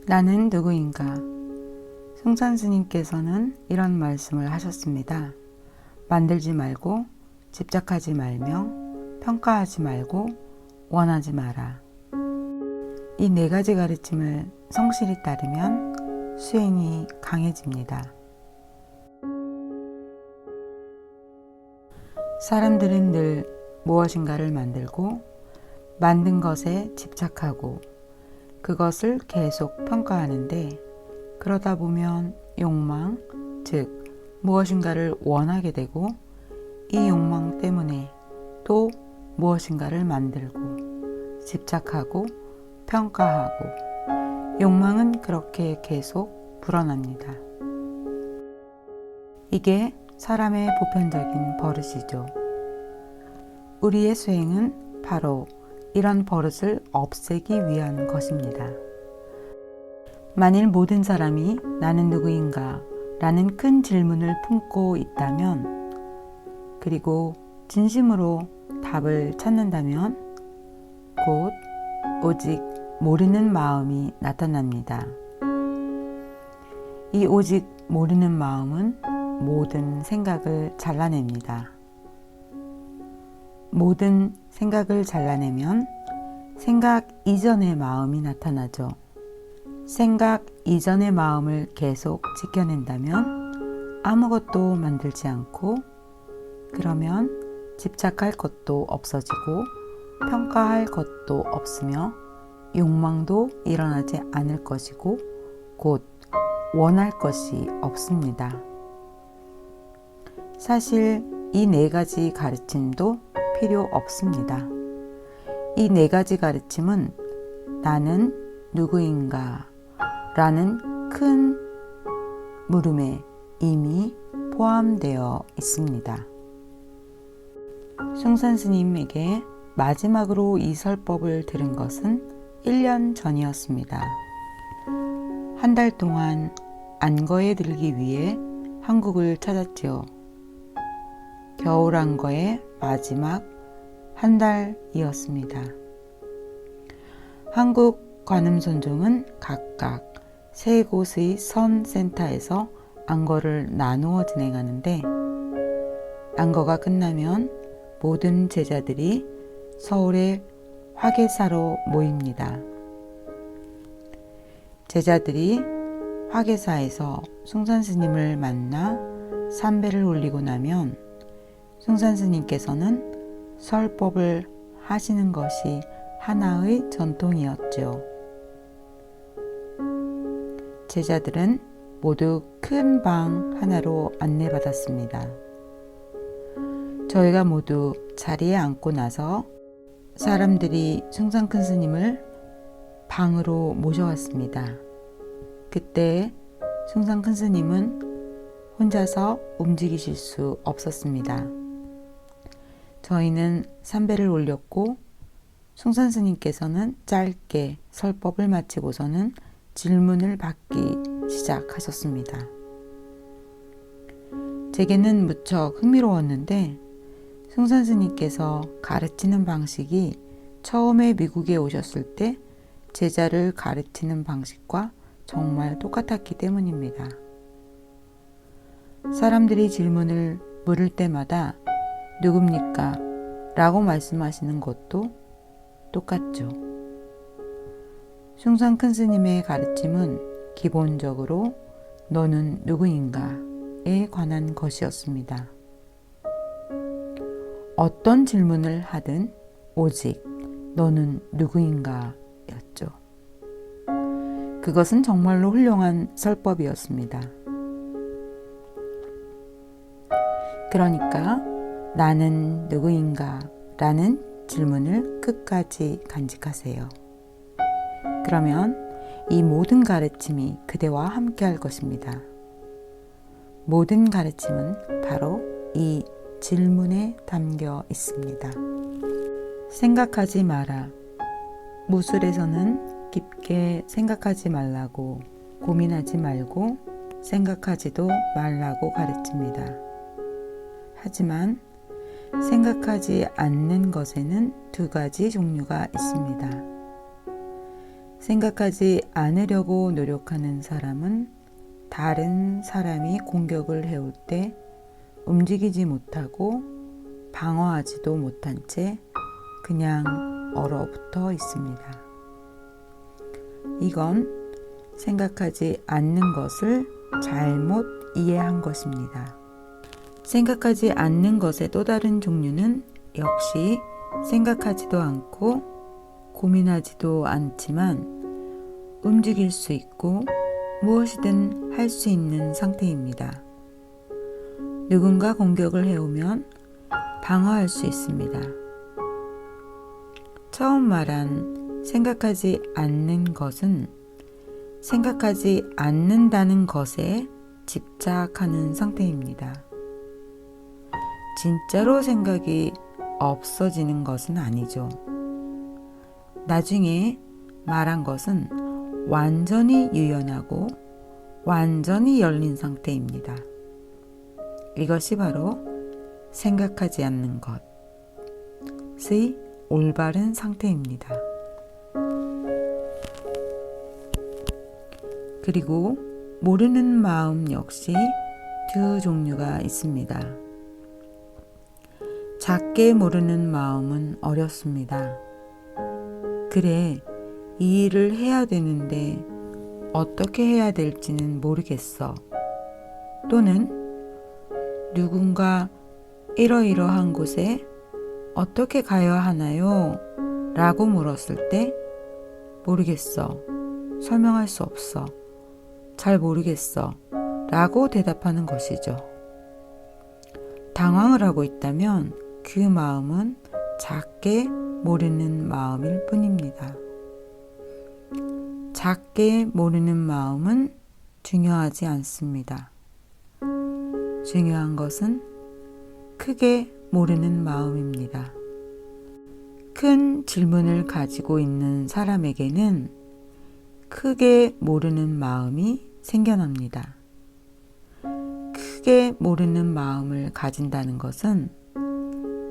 나는 누구인가? 승산스님께서는 이런 말씀을 하셨습니다. 만들지 말고, 집착하지 말며, 평가하지 말고, 원하지 마라. 이 네 가지 가르침을 성실히 따르면 수행이 강해집니다. 사람들은 늘 무엇인가를 만들고, 만든 것에 집착하고, 그것을 계속 평가하는데, 그러다 보면 욕망, 즉 무엇인가를 원하게 되고, 이 욕망 때문에 또 무엇인가를 만들고, 집착하고, 평가하고, 욕망은 그렇게 계속 불어납니다. 이게 사람의 보편적인 버릇이죠. 우리의 수행은 바로 이런 버릇을 없애기 위한 것입니다. 만일 모든 사람이 나는 누구인가 라는 큰 질문을 품고 있다면, 그리고 진심으로 답을 찾는다면 곧 오직 모르는 마음이 나타납니다. 이 오직 모르는 마음은 모든 생각을 잘라냅니다. 모든 생각을 잘라내면 생각 이전의 마음이 나타나죠. 생각 이전의 마음을 계속 지켜낸다면 아무것도 만들지 않고, 그러면 집착할 것도 없어지고 평가할 것도 없으며 욕망도 일어나지 않을 것이고 곧 원할 것이 없습니다. 사실 이 네 가지 가르침도 필요 없습니다. 이 네 가지 가르침은 나는 누구인가 라는 큰 물음에 이미 포함되어 있습니다. 승산스님에게 마지막으로 이 설법을 들은 것은 1년 전이었습니다. 한 달 동안 안거에 들기 위해 한국을 찾았지요. 겨울 안거의 마지막 한 달이었습니다. 한국 관음선종은 각각 세 곳의 선센터에서 안거를 나누어 진행하는데, 안거가 끝나면 모든 제자들이 서울의 화계사로 모입니다. 제자들이 화계사에서 숭산스님을 만나 삼배를 올리고 나면 숭산스님께서는 설법을 하시는 것이 하나의 전통이었죠. 제자들은 모두 큰 방 하나로 안내받았습니다. 저희가 모두 자리에 앉고 나서 사람들이 숭산 스님을 방으로 모셔왔습니다. 그때 숭산 스님은 혼자서 움직이실 수 없었습니다. 저희는 삼배를 올렸고 숭산 스님께서는 짧게 설법을 마치고서는 질문을 받기 시작하셨습니다. 제게는 무척 흥미로웠는데, 숭산 스님께서 가르치는 방식이 처음에 미국에 오셨을 때 제자를 가르치는 방식과 정말 똑같았기 때문입니다. 사람들이 질문을 물을 때마다 누굽니까? 라고 말씀하시는 것도 똑같죠. 숭산 스님의 가르침은 기본적으로 너는 누구인가에 관한 것이었습니다. 어떤 질문을 하든 오직 너는 누구인가 였죠. 그것은 정말로 훌륭한 설법이었습니다. 그러니까 나는 누구인가 라는 질문을 끝까지 간직하세요. 그러면 이 모든 가르침이 그대와 함께 할 것입니다. 모든 가르침은 바로 이 질문에 담겨 있습니다. 생각하지 마라. 무술에서는 깊게 생각하지 말라고, 고민하지 말고 생각하지도 말라고 가르칩니다. 하지만 생각하지 않는 것에는 두 가지 종류가 있습니다. 생각하지 않으려고 노력하는 사람은 다른 사람이 공격을 해올 때 움직이지 못하고 방어하지도 못한 채 그냥 얼어붙어 있습니다. 이건 생각하지 않는 것을 잘못 이해한 것입니다. 생각하지 않는 것의 또 다른 종류는 역시 생각하지도 않고 고민하지도 않지만 움직일 수 있고 무엇이든 할 수 있는 상태입니다. 누군가 공격을 해오면 방어할 수 있습니다. 처음 말한 생각하지 않는 것은 생각하지 않는다는 것에 집착하는 상태입니다. 진짜로 생각이 없어지는 것은 아니죠. 나중에 말한 것은 완전히 유연하고 완전히 열린 상태입니다. 이것이 바로 생각하지 않는 것의 올바른 상태입니다. 그리고 모르는 마음 역시 두 종류가 있습니다. 작게 모르는 마음은 어렵습니다. 그래, 이 일을 해야 되는데 어떻게 해야 될지는 모르겠어. 또는 누군가 이러이러한 곳에 어떻게 가야 하나요? 라고 물었을 때 모르겠어. 설명할 수 없어. 잘 모르겠어. 라고 대답하는 것이죠. 당황을 하고 있다면 그 마음은 작게 모르는 마음일 뿐입니다. 작게 모르는 마음은 중요하지 않습니다. 중요한 것은 크게 모르는 마음입니다. 큰 질문을 가지고 있는 사람에게는 크게 모르는 마음이 생겨납니다. 크게 모르는 마음을 가진다는 것은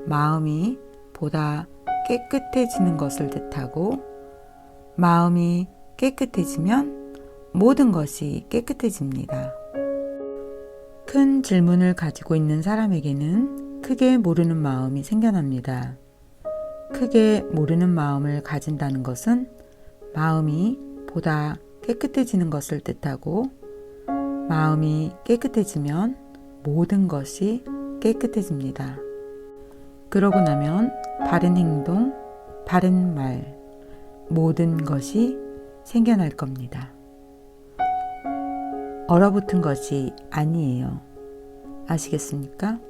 마음이 보다 깨끗해지는 것을 뜻하고, 마음이 깨끗해지면 모든 것이 깨끗해집니다. 큰 질문을 가지고 있는 사람에게는 크게 모르는 마음이 생겨납니다. 크게 모르는 마음을 가진다는 것은 마음이 보다 깨끗해지는 것을 뜻하고, 마음이 깨끗해지면 모든 것이 깨끗해집니다. 그러고 나면 바른 행동, 바른 말, 모든 것이 생겨날 겁니다. 얼어붙은 것이 아니에요. 아시겠습니까?